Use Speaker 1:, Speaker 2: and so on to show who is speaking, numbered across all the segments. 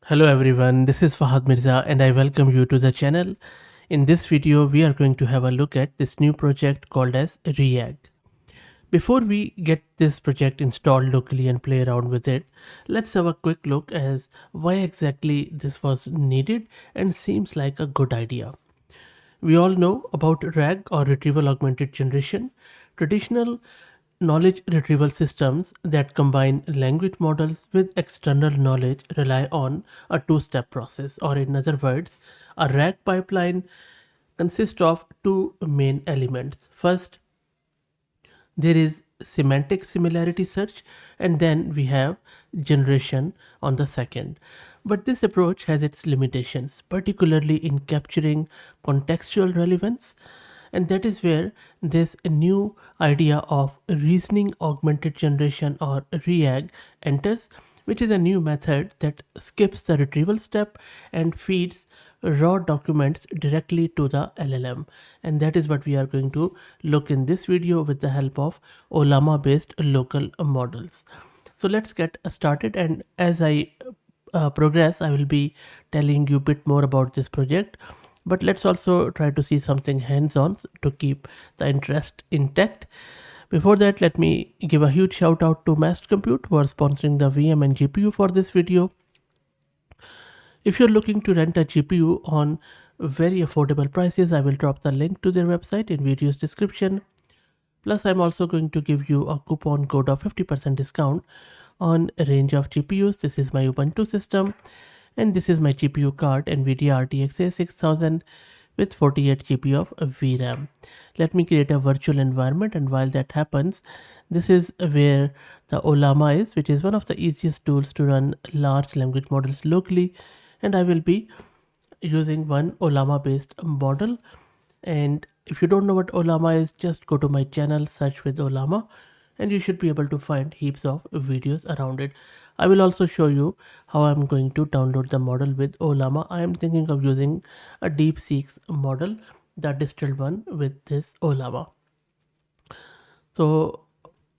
Speaker 1: Hello everyone, this is Fahad Mirza and I welcome you to the channel. In this video, we are going to have a look at this new project called as reAG. Before we get this project installed locally and play around with it, let's have a quick look as why exactly this was needed and seems like a good idea. We all know about reAG or retrieval augmented generation, traditional knowledge retrieval systems that combine language models with external knowledge rely on a two-step process, or in other words, a reAG pipeline consists of two main elements. First, there is semantic similarity search, and then we have generation on the second. But this approach has its limitations, particularly in capturing contextual relevance, and that is where this new idea of reasoning augmented generation or reAG enters, which is a new method that skips the retrieval step and feeds raw documents directly to the LLM. And that is what we are going to look in this video with the help of Ollama based local models. So let's get started, and as I progress, I will be telling you a bit more about this project. But let's also try to see something hands-on to keep the interest intact. Before that, let me give a huge shout out to Mast Compute who are sponsoring the VM and GPU for this video. If you're looking to rent a GPU on very affordable prices, I will drop the link to their website in video's description. Plus, I'm also going to give you a coupon code of 50% discount on a range of GPUs. This is my Ubuntu system, and this is my GPU card, NVIDIA RTX A6000 with 48 GB of VRAM. Let me create a virtual environment, and while that happens, this is where the Ollama is, which is one of the easiest tools to run large language models locally, and I will be using one Ollama based model. And if you don't know what Ollama is, just go to my channel, search with Ollama, and you should be able to find heaps of videos around it. I will also show you how I'm going to download the model with Ollama. I am thinking of using a DeepSeek's model, the distilled one, with this Ollama. So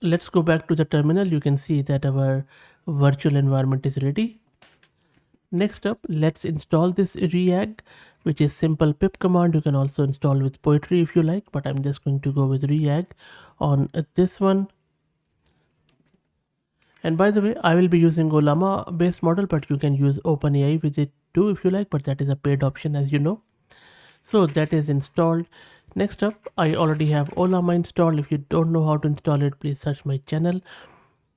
Speaker 1: let's go back to the terminal. You can see that our virtual environment is ready. Next up, let's install this reAG, which is simple pip command. You can also install with Poetry if you like, but I'm just going to go with reAG on this one. And by the way, I will be using Ollama based model, but you can use OpenAI with it too if you like, but that is a paid option, as you know. So that is installed. Next up, I already have Ollama installed. If you don't know how to install it, please search my channel.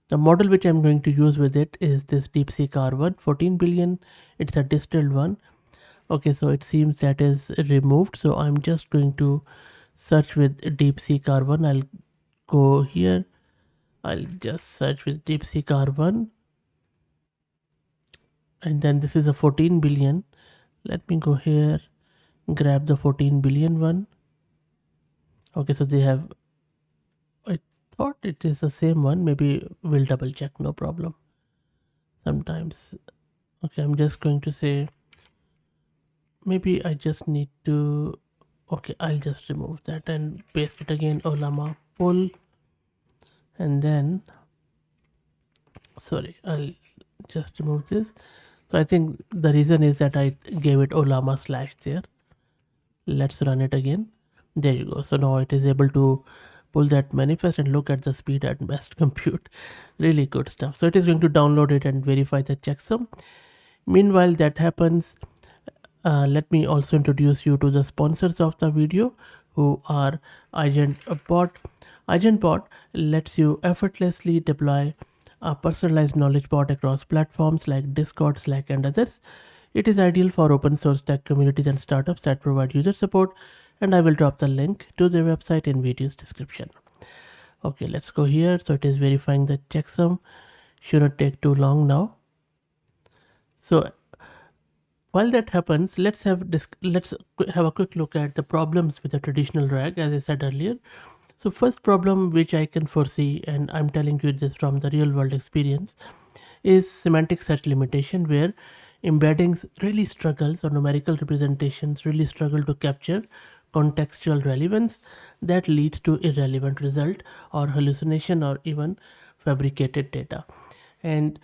Speaker 1: The model which I'm going to use with it is this DeepSeek R1 14 billion. It's a distilled one. Okay, so it seems that is removed. So I'm just going to search with DeepSeek R1. I'll go here. I'll just search with DeepSeek R1. And then this is a 14 billion. Let me go here, grab the 14 billion one. Okay, so they have, I thought it is the same one. Maybe we'll double check, no problem. Sometimes. Okay, I'm just going to say, maybe I just need to, okay, I'll just remove that and paste it again. Ollama pull, and then, sorry, I'll just remove this. So I think the reason is that I gave it Ollama slash there. Let's run it again. There you go. So now it is able to pull that manifest, and look at the speed at Mast Compute. Really good stuff. So it is going to download it and verify the checksum. Meanwhile that happens, let me also introduce you to the sponsors of the video, who are AgentBot. AgentBot lets you effortlessly deploy a personalized knowledge bot across platforms like Discord, Slack, and others. It is ideal for open source tech communities and startups that provide user support, and I will drop the link to their website in video's description. Okay, let's go here. So it is verifying the checksum. Shouldn't take too long now. So while that happens, let's have a quick look at the problems with the traditional RAG, as I said earlier. So first problem which I can foresee, and I'm telling you this from the real world experience, is semantic search limitation, where embeddings really struggles, or numerical representations really struggle to capture contextual relevance that leads to irrelevant result or hallucination or even fabricated data. And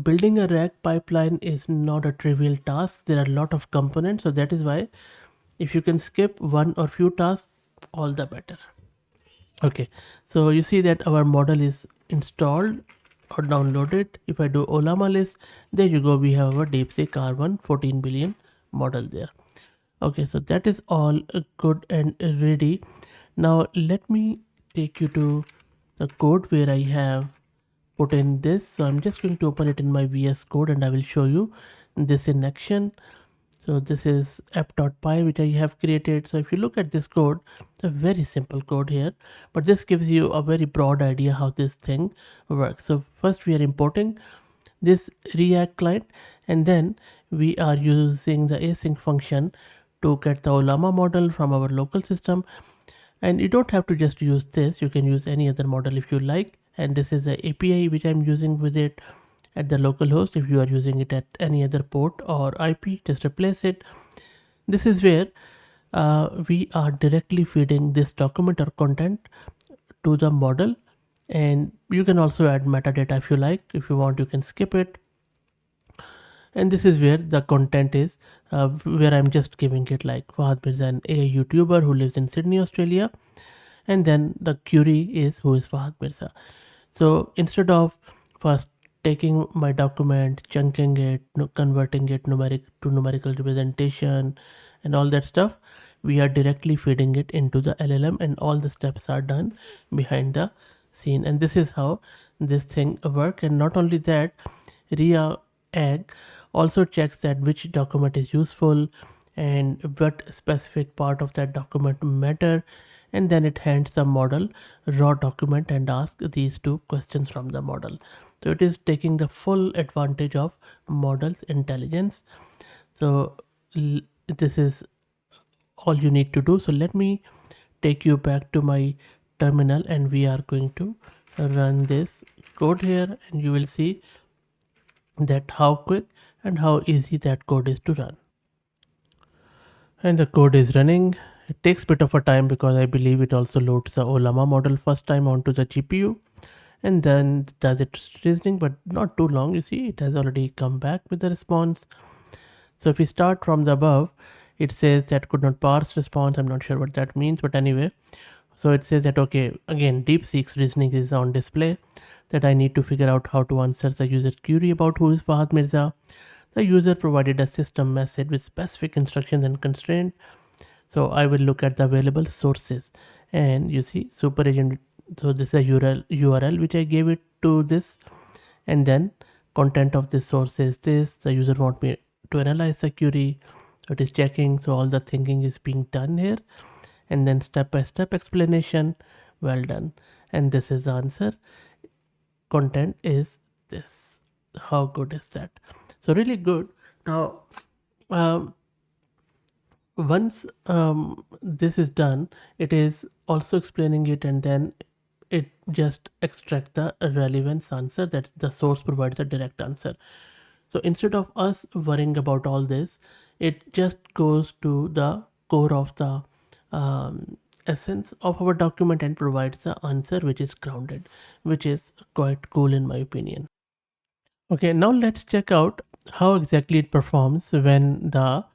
Speaker 1: Building a RAG pipeline is not a trivial task. There are a lot of components, so that is why if you can skip one or few tasks, all the better. Okay, so you see that our model is installed or downloaded. If I do Ollama list, there you go, we have our DeepSeek R1 14 billion model there. Okay, so that is all good and ready. Now let me take you to the code where I have put in this. So I'm just going to open it in my VS Code and I will show you this in action. So this is app.py which I have created. So if you look at this code, it's a very simple code here, but this gives you a very broad idea how this thing works. So first we are importing this reAG client, and then we are using the async function to get the Ollama model from our local system. And you don't have to just use this, you can use any other model if you like. And this is the API which I'm using with it at the local host. If you are using it at any other port or IP, just replace it. This is where we are directly feeding this document or content to the model, and you can also add metadata if you like. If you want, you can skip it. And this is where the content is, where I'm just giving it like Fahad Mirza, an AI YouTuber who lives in Sydney, Australia, and then the query is who is Fahad Mirza. So instead of first taking my document, chunking it, converting it to numerical representation and all that stuff, we are directly feeding it into the LLM, and all the steps are done behind the scene. And this is how this thing work. And not only that, reAG also checks that which document is useful and what specific part of that document matter, and then it hands the model raw document and asks these two questions from the model. So it is taking the full advantage of model's intelligence. So this is all you need to do. So let me take you back to my terminal, and we are going to run this code here, and you will see that how quick and how easy that code is to run. And the code is running. It takes a bit of a time because I believe it also loads the Ollama model first time onto the GPU and then does its reasoning, but not too long. You see, it has already come back with the response. So if we start from the above, it says that could not parse response. I'm not sure what that means, but anyway. So it says that, okay, again, DeepSeek's reasoning is on display, that I need to figure out how to answer the user query about who is Fahad Mirza. The user provided a system message with specific instructions and constraint. So I will look at the available sources, and you see super agent. So this is a URL which I gave it to this, and then content of this source is this. The user want me to analyze the query. So it is checking. So all the thinking is being done here, and then step-by-step explanation. Well done. And this is the answer. Content is this. How good is that? So really good. Now once this is done, it is also explaining it, and then it just extract the relevance answer, that the source provides a direct answer. So instead of us worrying about all this, it just goes to the core of the essence of our document and provides the answer which is grounded, which is quite cool in my opinion. Okay, now let's check out how exactly it performs when the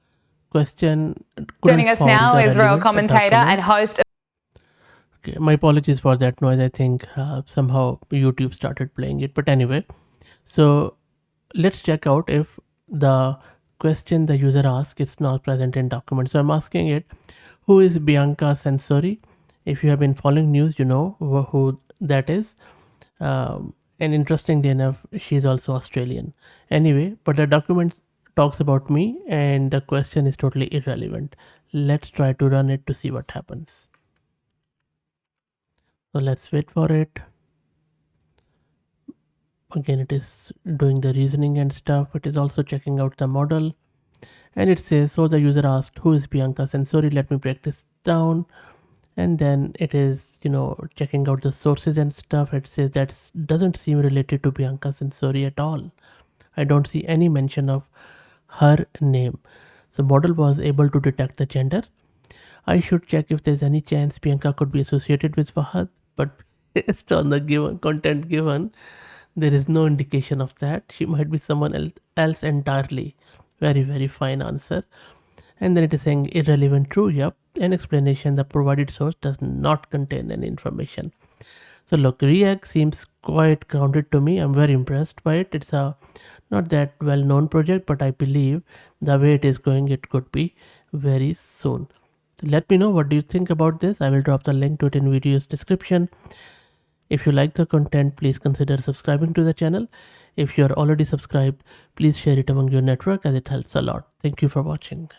Speaker 1: question
Speaker 2: Joining
Speaker 1: couldn't
Speaker 2: us
Speaker 1: found
Speaker 2: now
Speaker 1: the
Speaker 2: is royal
Speaker 1: relevant
Speaker 2: commentator
Speaker 1: document.
Speaker 2: and host.
Speaker 1: Okay, my apologies for that noise. I think somehow YouTube started playing it, but anyway. So let's check out if the question the user asks is not present in document. So I'm asking it, who is Bianca Sensori? If you have been following news, you know who that is. And interestingly enough, she's also Australian. Anyway, but the document talks about me and the question is totally irrelevant. Let's try to run it to see what happens. So let's wait for it. Again, it is doing the reasoning and stuff. It is also checking out the model. And it says, so the user asked, who is Bianca Sensori? Let me break this down. And then it is, checking out the sources and stuff. It says that doesn't seem related to Bianca Sensori at all. I don't see any mention of her name. So model was able to detect the gender. I should check if there's any chance Bianca could be associated with Fahad, but based on the given content given, There is no indication of that. She might be someone else entirely. Very, very fine answer. And then it is saying irrelevant true. Yep. An explanation: the provided source does not contain any information. So look, reAG seems quite grounded to me. I'm very impressed by it. It's a not that well known project, but I believe the way it is going, it could be very soon. So let me know what do you think about this. I will drop the link to it in video's description. If you like the content, please consider subscribing to the channel. If you are already subscribed, please share it among your network as it helps a lot. Thank you for watching.